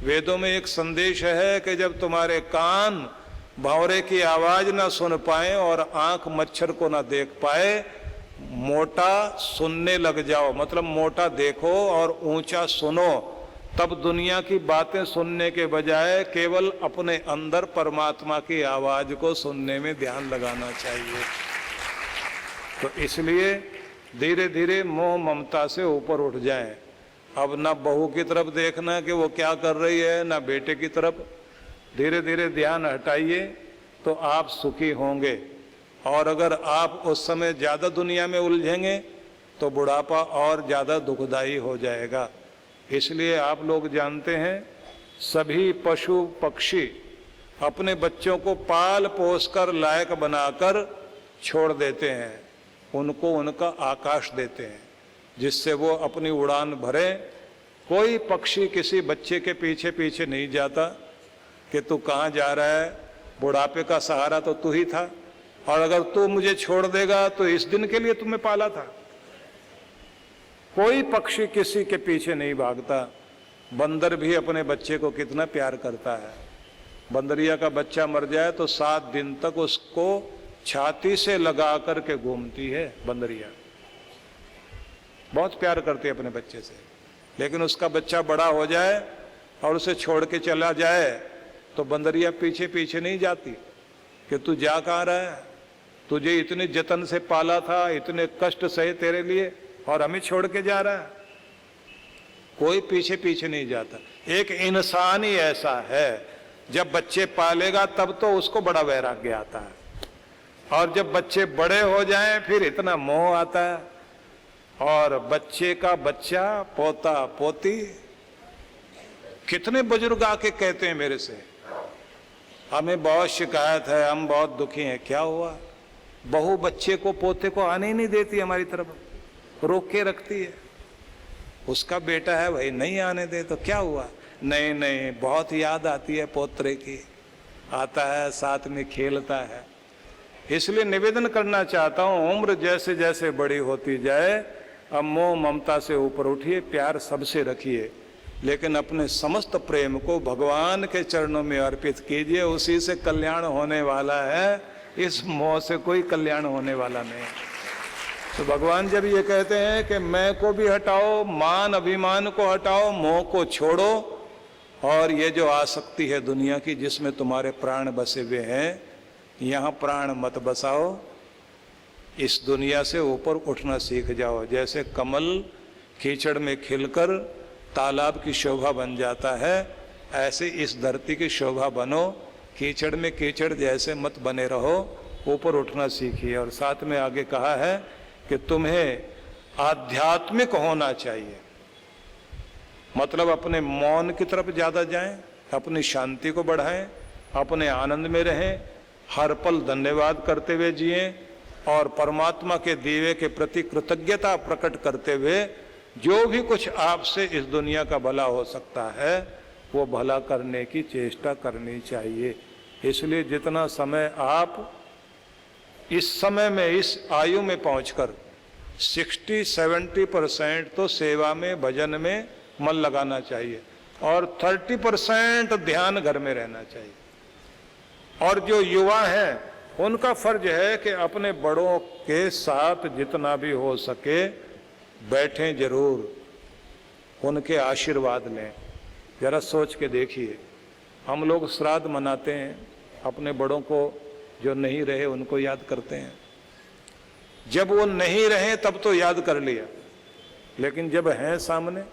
वेदों में एक संदेश है कि जब तुम्हारे कान भंवरे की आवाज ना सुन पाए और आंख मच्छर को ना देख पाए, मोटा सुनने लग जाओ, मतलब मोटा देखो और ऊंचा सुनो। तब दुनिया की बातें सुनने के बजाय केवल अपने अंदर परमात्मा की आवाज को सुनने में ध्यान लगाना चाहिए। तो इसलिए धीरे धीरे मोह ममता से ऊपर उठ जाएं। अब ना बहू की तरफ देखना कि वो क्या कर रही है, ना बेटे की तरफ। धीरे धीरे ध्यान हटाइए तो आप सुखी होंगे। और अगर आप उस समय ज्यादा दुनिया में उलझेंगे तो बुढ़ापा और ज्यादा दुखदाई हो जाएगा। इसलिए आप लोग जानते हैं, सभी पशु पक्षी अपने बच्चों को पाल पोस कर लायक बनाकर छोड़ देते हैं, उनको उनका आकाश देते हैं जिससे वो अपनी उड़ान भरे। कोई पक्षी किसी बच्चे के पीछे पीछे नहीं जाता कि तू कहाँ जा रहा है, बुढ़ापे का सहारा तो तू ही था, और अगर तू मुझे छोड़ देगा तो इस दिन के लिए तुम्हें पाला था। कोई पक्षी किसी के पीछे नहीं भागता। बंदर भी अपने बच्चे को कितना प्यार करता है। बंदरिया का बच्चा मर जाए तो 7 दिन तक उसको छाती से लगा करके घूमती है बंदरिया, बहुत प्यार करती है अपने बच्चे से। लेकिन उसका बच्चा बड़ा हो जाए और उसे छोड़ के चला जाए तो बंदरिया पीछे पीछे नहीं जाती कि तू जा कहाँ रहा है, तुझे इतने जतन से पाला था, इतने कष्ट सहे तेरे लिए, और हमें छोड़ के जा रहा है। कोई पीछे पीछे नहीं जाता। एक इंसान ही ऐसा है, जब बच्चे पालेगा तब तो उसको बड़ा वैराग्य आता है, और जब बच्चे बड़े हो जाएं फिर इतना मोह आता है। और बच्चे का बच्चा, पोता पोती, कितने बुजुर्ग आके कहते हैं मेरे से, हमें बहुत शिकायत है, हम बहुत दुखी हैं। क्या हुआ? बहू बच्चे को, पोते को आने ही नहीं देती, हमारी तरफ रोक के रखती है। उसका बेटा है भाई, नहीं आने दे तो क्या हुआ? नहीं नहीं, बहुत याद आती है पोतरे की, आता है साथ में खेलता है। इसलिए निवेदन करना चाहता हूं, उम्र जैसे जैसे बड़ी होती जाए, अब मोह ममता से ऊपर उठिए, प्यार सबसे रखिए, लेकिन अपने समस्त प्रेम को भगवान के चरणों में अर्पित कीजिए। उसी से कल्याण होने वाला है, इस मोह से कोई कल्याण होने वाला नहीं। तो भगवान जब ये कहते हैं कि मैं को भी हटाओ, मान अभिमान को हटाओ, मोह को छोड़ो, और ये जो आसक्ति है दुनिया की जिसमें तुम्हारे प्राण बसे हुए हैं, यहाँ प्राण मत बसाओ, इस दुनिया से ऊपर उठना सीख जाओ। जैसे कमल कीचड़ में खिलकर तालाब की शोभा बन जाता है, ऐसे इस धरती की शोभा बनो। कीचड़ में कीचड़ जैसे मत बने रहो, ऊपर उठना सीखिए। और साथ में आगे कहा है कि तुम्हें आध्यात्मिक होना चाहिए, मतलब अपने मौन की तरफ ज्यादा जाएं, अपनी शांति को बढ़ाएं, अपने आनंद में रहें, हर पल धन्यवाद करते हुए जिएं, और परमात्मा के दीवे के प्रति कृतज्ञता प्रकट करते हुए जो भी कुछ आपसे इस दुनिया का भला हो सकता है वो भला करने की चेष्टा करनी चाहिए। इसलिए जितना समय आप इस समय में, इस आयु में पहुंचकर 60-70% तो सेवा में, भजन में मन लगाना चाहिए, और 30% ध्यान घर में रहना चाहिए। और जो युवा हैं उनका फर्ज है कि अपने बड़ों के साथ जितना भी हो सके बैठें जरूर, उनके आशीर्वाद लें। जरा सोच के देखिए, हम लोग श्राद्ध मनाते हैं, अपने बड़ों को जो नहीं रहे उनको याद करते हैं। जब वो नहीं रहे तब तो याद कर लिया, लेकिन जब हैं सामने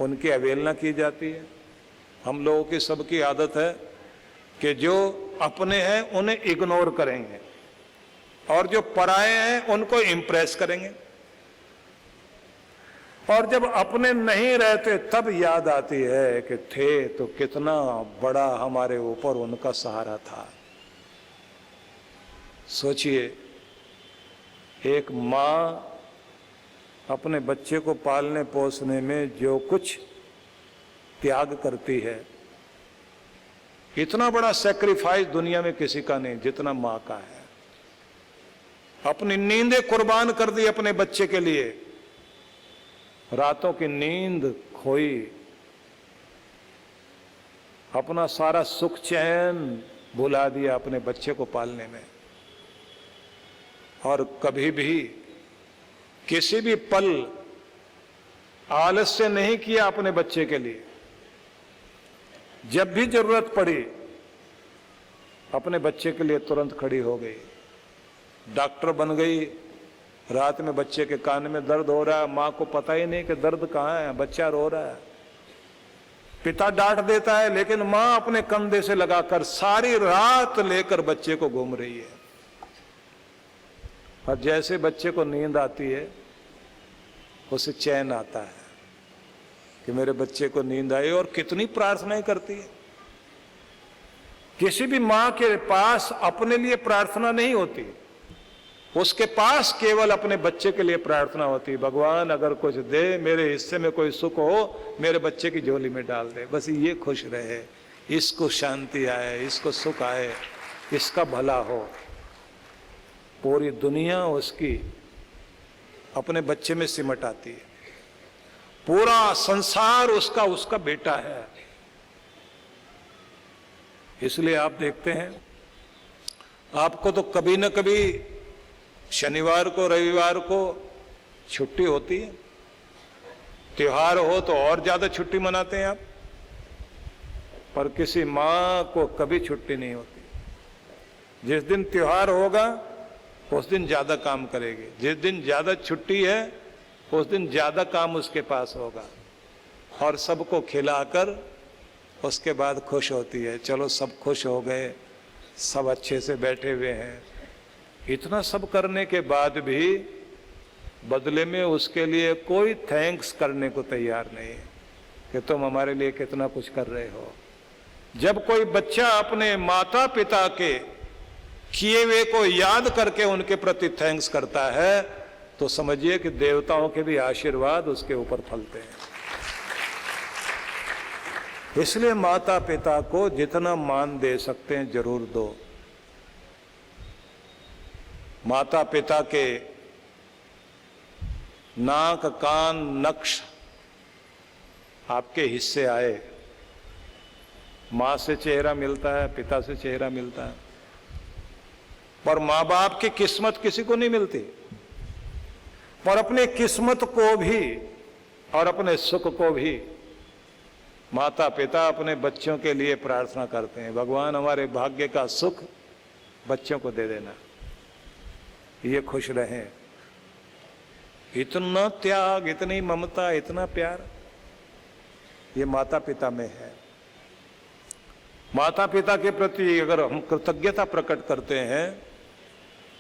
उनकी अवहेलना की जाती है। हम लोगों की सबकी आदत है कि जो अपने हैं उन्हें इग्नोर करेंगे, और जो पराए हैं उनको इम्प्रेस करेंगे, और जब अपने नहीं रहते तब याद आती है कि थे तो कितना बड़ा हमारे ऊपर उनका सहारा था। सोचिए, एक माँ अपने बच्चे को पालने पोसने में जो कुछ त्याग करती है, इतना बड़ा सैक्रिफाइस दुनिया में किसी का नहीं जितना माँ का है। अपनी नींदें कुर्बान कर दी अपने बच्चे के लिए, रातों की नींद खोई, अपना सारा सुख चैन भुला दिया अपने बच्चे को पालने में, और कभी भी किसी भी पल आलस्य नहीं किया अपने बच्चे के लिए। जब भी जरूरत पड़ी अपने बच्चे के लिए तुरंत खड़ी हो गई, डॉक्टर बन गई। रात में बच्चे के कान में दर्द हो रहा है, मां को पता ही नहीं कि दर्द कहां है, बच्चा रो रहा है। पिता डांट देता है, लेकिन मां अपने कंधे से लगाकर सारी रात लेकर बच्चे को घूम रही है। और जैसे बच्चे को नींद आती है उसे चैन आता है कि मेरे बच्चे को नींद आई, और कितनी प्रार्थनाएं करती है। किसी भी मां के पास अपने लिए प्रार्थना नहीं होती, उसके पास केवल अपने बच्चे के लिए प्रार्थना होती है। भगवान अगर कुछ दे, मेरे हिस्से में कोई सुख हो, मेरे बच्चे की झोली में डाल दे, बस ये खुश रहे, इसको शांति आए, इसको सुख आए, इसका भला हो। पूरी दुनिया उसकी अपने बच्चे में सिमट आती है, पूरा संसार उसका बेटा है। इसलिए आप देखते हैं, आपको तो कभी न कभी शनिवार को रविवार को छुट्टी होती है, त्योहार हो तो और ज्यादा छुट्टी मनाते हैं आप, पर किसी मां को कभी छुट्टी नहीं होती। जिस दिन त्योहार होगा उस दिन ज्यादा काम करेगी, जिस दिन ज्यादा छुट्टी है उस दिन ज्यादा काम उसके पास होगा, और सबको खिलाकर उसके बाद खुश होती है। चलो सब खुश हो गए, सब अच्छे से बैठे हुए हैं। इतना सब करने के बाद भी बदले में उसके लिए कोई थैंक्स करने को तैयार नहीं है कि तुम हमारे लिए कितना कुछ कर रहे हो। जब कोई बच्चा अपने माता पिता के किए हुए को याद करके उनके प्रति थैंक्स करता है, तो समझिए कि देवताओं के भी आशीर्वाद उसके ऊपर फलते हैं। इसलिए माता पिता को जितना मान दे सकते हैं जरूर दो। माता पिता के नाक कान नक्श आपके हिस्से आए। मां से चेहरा मिलता है, पिता से चेहरा मिलता है, पर मां बाप की किस्मत किसी को नहीं मिलती। पर अपनी किस्मत को भी और अपने सुख को भी माता पिता अपने बच्चों के लिए प्रार्थना करते हैं, भगवान हमारे भाग्य का सुख बच्चों को दे देना, ये खुश रहें। इतना त्याग, इतनी ममता, इतना प्यार ये माता पिता में है। माता पिता के प्रति अगर हम कृतज्ञता प्रकट करते हैं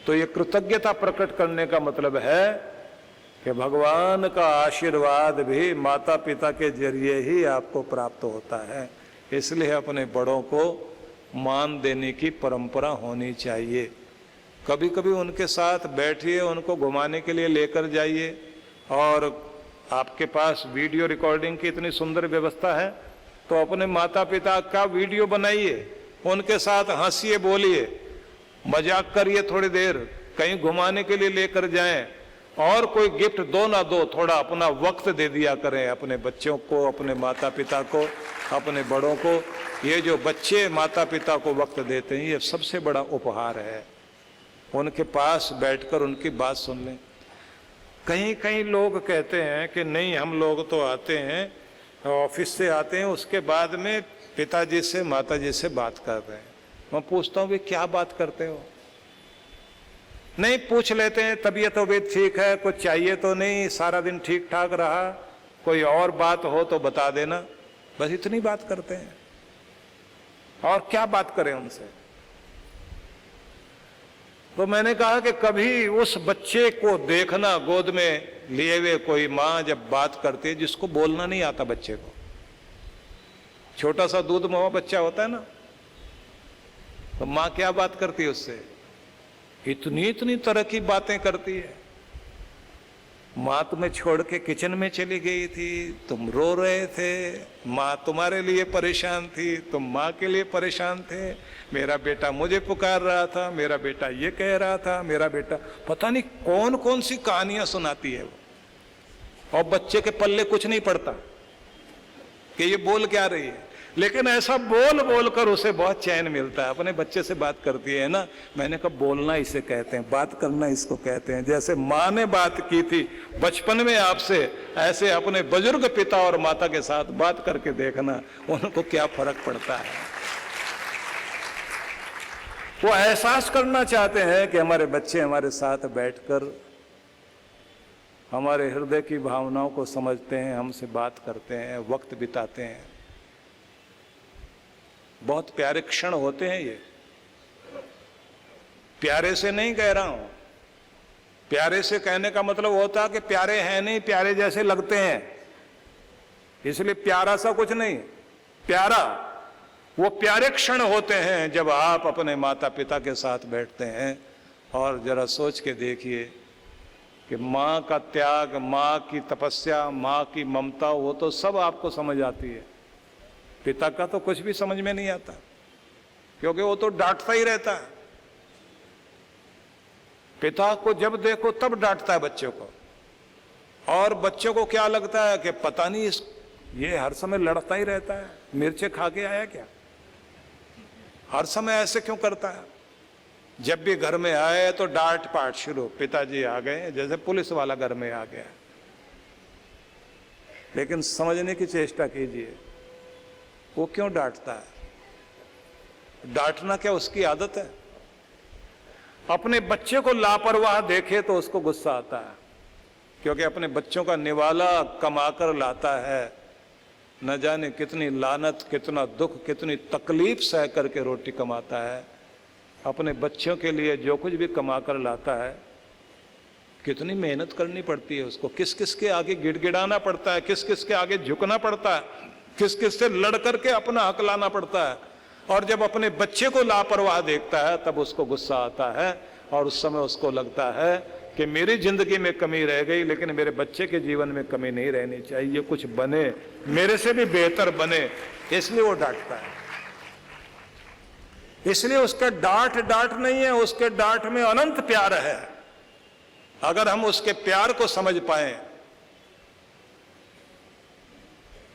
तो ये कृतज्ञता प्रकट करने का मतलब है कि भगवान का आशीर्वाद भी माता पिता के जरिए ही आपको प्राप्त होता है। इसलिए अपने बड़ों को मान देने की परंपरा होनी चाहिए। कभी कभी उनके साथ बैठिए, उनको घुमाने के लिए लेकर जाइए, और आपके पास वीडियो रिकॉर्डिंग की इतनी सुंदर व्यवस्था है तो अपने माता पिता का वीडियो बनाइए, उनके साथ हंसिए, बोलिए, मजाक करिए, थोड़ी देर कहीं घुमाने के लिए लेकर जाएं, और कोई गिफ्ट दो ना दो, थोड़ा अपना वक्त दे दिया करें अपने बच्चों को, अपने माता पिता को, अपने बड़ों को। ये जो बच्चे माता पिता को वक्त देते हैं ये सबसे बड़ा उपहार है। उनके पास बैठकर उनकी बात सुन लें। कहीं कहीं लोग कहते हैं कि नहीं, हम लोग तो आते हैं, ऑफिस से आते हैं, उसके बाद में पिताजी से माताजी से बात कर रहे हैं। मैं पूछता हूँ वे क्या बात करते हो? नहीं, पूछ लेते हैं तबीयत वबीयत ठीक है, कुछ चाहिए तो नहीं, सारा दिन ठीक ठाक रहा, कोई और बात हो तो बता देना, बस इतनी बात करते हैं। और क्या बात करें उनसे? तो मैंने कहा कि कभी उस बच्चे को देखना, गोद में लिए हुए कोई माँ जब बात करती है, जिसको बोलना नहीं आता बच्चे को, छोटा सा दूध मुहा बच्चा होता है ना, तो माँ क्या बात करती है उससे? इतनी इतनी तरह की बातें करती है। माँ तुम्हें छोड़ के किचन में चली गई थी, तुम रो रहे थे, माँ तुम्हारे लिए परेशान थी, तुम माँ के लिए परेशान थे, मेरा बेटा मुझे पुकार रहा था, मेरा बेटा ये कह रहा था, मेरा बेटा, पता नहीं कौन कौन सी कहानियां सुनाती है वो। और बच्चे के पल्ले कुछ नहीं पड़ता कि ये बोल क्या रही है। लेकिन ऐसा बोल बोल कर उसे बहुत चैन मिलता है। अपने बच्चे से बात करती है ना, मैंने कहा बोलना इसे कहते हैं, बात करना इसको कहते हैं। जैसे माँ ने बात की थी बचपन में आपसे, ऐसे अपने बुजुर्ग पिता और माता के साथ बात करके देखना, उनको क्या फर्क पड़ता है। वो एहसास करना चाहते हैं कि हमारे बच्चे हमारे साथ बैठकर हमारे हृदय की भावनाओं को समझते हैं, हमसे बात करते हैं, वक्त बिताते हैं। बहुत प्यारे क्षण होते हैं ये। प्यारे से नहीं कह रहा हूं, प्यारे से कहने का मतलब होता है कि प्यारे हैं नहीं, प्यारे जैसे लगते हैं, इसलिए प्यारा सा कुछ नहीं। प्यारा वो प्यारे क्षण होते हैं जब आप अपने माता पिता के साथ बैठते हैं। और जरा सोच के देखिए कि माँ का त्याग, माँ की तपस्या, माँ की ममता, वो तो सब आपको समझ आती है। पिता का तो कुछ भी समझ में नहीं आता, क्योंकि वो तो डांटता ही रहता है। पिता को जब देखो तब डांटता है बच्चों को, और बच्चों को क्या लगता है कि पता नहीं ये हर समय लड़ता ही रहता है, मिर्चे खा के आया क्या, हर समय ऐसे क्यों करता है। जब भी घर में आए तो डांट पाट शुरू, पिताजी आ गए, जैसे पुलिस वाला घर में आ गया। लेकिन समझने की चेष्टा कीजिए, वो क्यों डांटता है। डांटना क्या उसकी आदत है। अपने बच्चे को लापरवाह देखे तो उसको गुस्सा आता है, क्योंकि अपने बच्चों का निवाला कमाकर लाता है, न जाने कितनी लानत, कितना दुख, कितनी तकलीफ सह करके रोटी कमाता है। अपने बच्चों के लिए जो कुछ भी कमा कर लाता है, कितनी मेहनत करनी पड़ती है उसको, किस किस के आगे गिड़गिड़ाना पड़ता है, किस किस के आगे झुकना पड़ता है, किस किस से लड़ करके अपना हक लाना पड़ता है। और जब अपने बच्चे को लापरवाह देखता है तब उसको गुस्सा आता है, और उस समय उसको लगता है कि मेरी जिंदगी में कमी रह गई, लेकिन मेरे बच्चे के जीवन में कमी नहीं रहनी चाहिए, कुछ बने, मेरे से भी बेहतर बने, इसलिए वो डांटता है। इसलिए उसका डांट डांट नहीं है, उसके डांट में अनंत प्यार है। अगर हम उसके प्यार को समझ पाए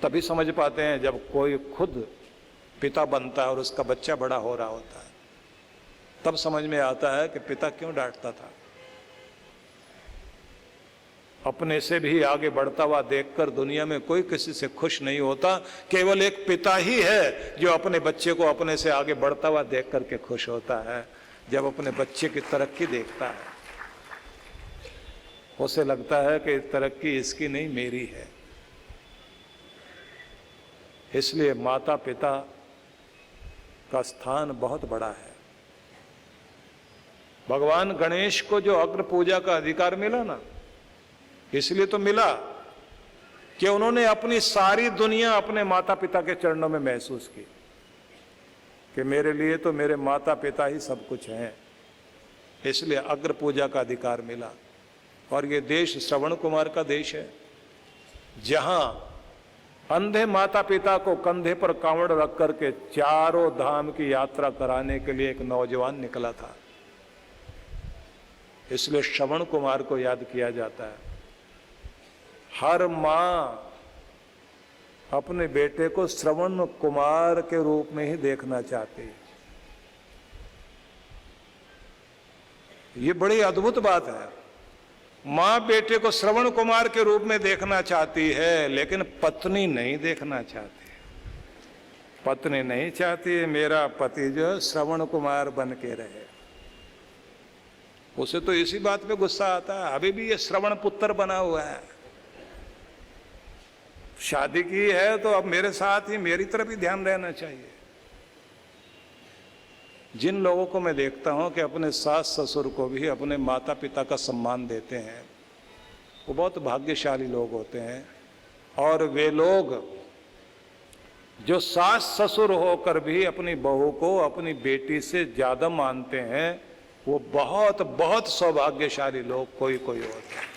तभी समझ पाते हैं जब कोई खुद पिता बनता है और उसका बच्चा बड़ा हो रहा होता है, तब समझ में आता है कि पिता क्यों डांटता था। अपने से भी आगे बढ़ता हुआ देखकर दुनिया में कोई किसी से खुश नहीं होता, केवल एक पिता ही है जो अपने बच्चे को अपने से आगे बढ़ता हुआ देख करके खुश होता है। जब अपने बच्चे की तरक्की देखता है उसे लगता है कि तरक्की इसकी नहीं, मेरी है। इसलिए माता पिता का स्थान बहुत बड़ा है। भगवान गणेश को जो अग्र पूजा का अधिकार मिला ना, इसलिए तो मिला कि उन्होंने अपनी सारी दुनिया अपने माता पिता के चरणों में महसूस की कि मेरे लिए तो मेरे माता पिता ही सब कुछ हैं, इसलिए अग्र पूजा का अधिकार मिला। और ये देश श्रवण कुमार का देश है, जहां अंधे माता पिता को कंधे पर कांवड़ रख करके चारों धाम की यात्रा कराने के लिए एक नौजवान निकला था, इसलिए श्रवण कुमार को याद किया जाता है। हर मां अपने बेटे को श्रवण कुमार के रूप में ही देखना चाहती है। ये बड़ी अद्भुत बात है। मां बेटे को श्रवण कुमार के रूप में देखना चाहती है, लेकिन पत्नी नहीं देखना चाहती। पत्नी नहीं चाहती है मेरा पति जो श्रवण कुमार बन के रहे। उसे तो इसी बात पे गुस्सा आता है, अभी भी ये श्रवण पुत्र बना हुआ है। शादी की है तो अब मेरे साथ ही, मेरी तरफ ही ध्यान रहना चाहिए। जिन लोगों को मैं देखता हूं कि अपने सास ससुर को भी अपने माता पिता का सम्मान देते हैं, वो बहुत भाग्यशाली लोग होते हैं। और वे लोग जो सास ससुर होकर भी अपनी बहू को अपनी बेटी से ज्यादा मानते हैं, वो बहुत बहुत सौभाग्यशाली लोग कोई कोई होते हैं।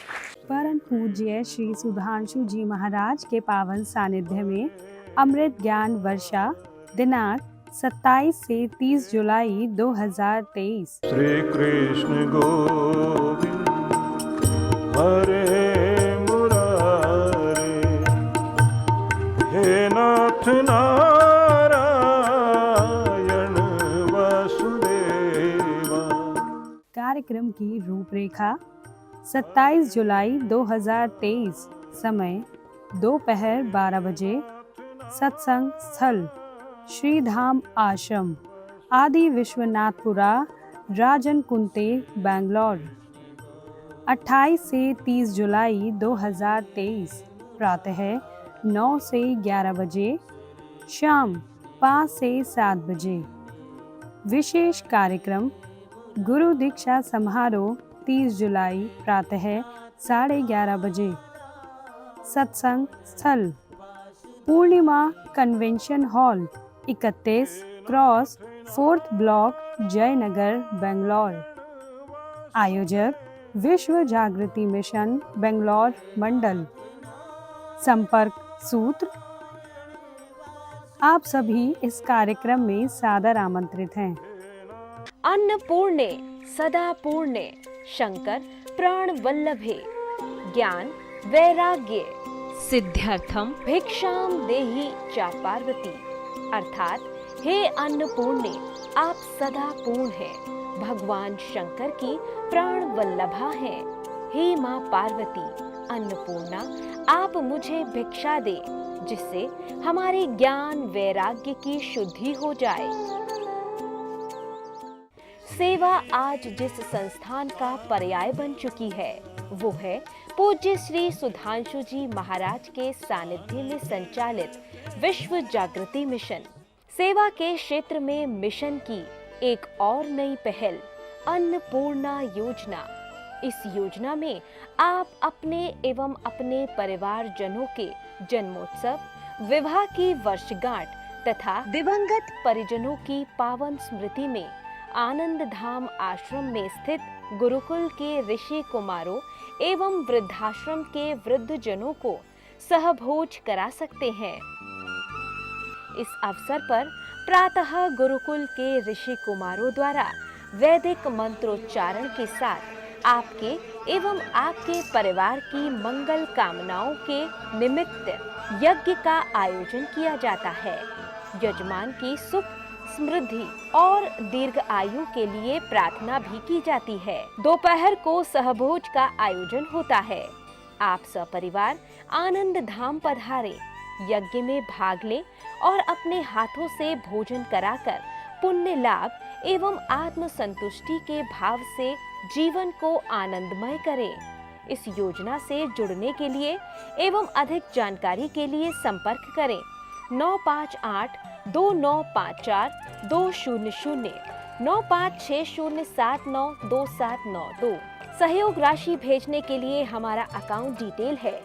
परम पूज्य श्री सुधांशु जी महाराज के पावन सानिध्य में अमृत ज्ञान वर्षा दिनांक 27 से 30 जुलाई 2023। श्री कृष्ण गोविंद हरे मुरारे, हे नाथ नारायण कार्यक्रम की रूपरेखा 27 जुलाई 2023 समय दोपहर 12 बजे। सत्संग स्थल श्री धाम आश्रम, आदि विश्वनाथपुरा, राजन कुंते, बैंगलोर। 28 से 30 जुलाई 2023 प्रातः 9 से 11 बजे, शाम 5 से 7 बजे। विशेष कार्यक्रम गुरु दीक्षा समारोह 30 जुलाई प्रातः 11:30 बजे। सत्संग स्थल Purnima convention hall, 31 cross 4th block, Jayanagar, Bangalore. आयोजक विश्व जागृति मिशन, बेंगलोर मंडल। संपर्क सूत्र। आप सभी इस कार्यक्रम में सादर आमंत्रित हैं। अन्नपूर्णे सदा पूर्णे शंकर प्राण वल्लभे ज्ञान वैराग्य सिद्ध्यर्थम भिक्षाम देहि चा पार्वती। अर्थात हे अन्नपूर्णे, आप सदा पूर्ण हैं, भगवान शंकर की प्राण वल्लभा हैं। हे माँ पार्वती अन्नपूर्णा, आप मुझे भिक्षा दे जिससे हमारे ज्ञान वैराग्य की शुद्धि हो जाए। सेवा आज जिस संस्थान का पर्याय बन चुकी है वो है पूज्य श्री सुधांशु जी महाराज के सानिध्य में संचालित विश्व जागृति मिशन। सेवा के क्षेत्र में मिशन की एक और नई पहल अन्नपूर्णा योजना। इस योजना में आप अपने एवं अपने परिवार जनों के जन्मोत्सव, विवाह की वर्षगांठ तथा दिवंगत परिजनों की पावन स्मृति में आनंद धाम आश्रम में स्थित गुरुकुल के ऋषि कुमारों एवं वृद्धाश्रम के वृद्ध जनों को सहभोज करा सकते हैं। इस अवसर पर प्रातः गुरुकुल के ऋषि कुमारों द्वारा वैदिक मंत्रोच्चारण के साथ आपके एवं आपके परिवार की मंगल कामनाओं के निमित्त यज्ञ का आयोजन किया जाता है। यजमान की सुख, समृद्धि और दीर्घ आयु के लिए प्रार्थना भी की जाती है। दोपहर को सहभोज का आयोजन होता है। आप सपरिवार आनंद धाम पधारे, यज्ञ में भाग लें और अपने हाथों से भोजन कराकर पुण्य लाभ एवं आत्म संतुष्टि के भाव से जीवन को आनंदमय करें। इस योजना से जुड़ने के लिए एवं अधिक जानकारी के लिए संपर्क करें 958-2954-200, 9560792792। सहयोग राशि भेजने के लिए हमारा अकाउंट डिटेल है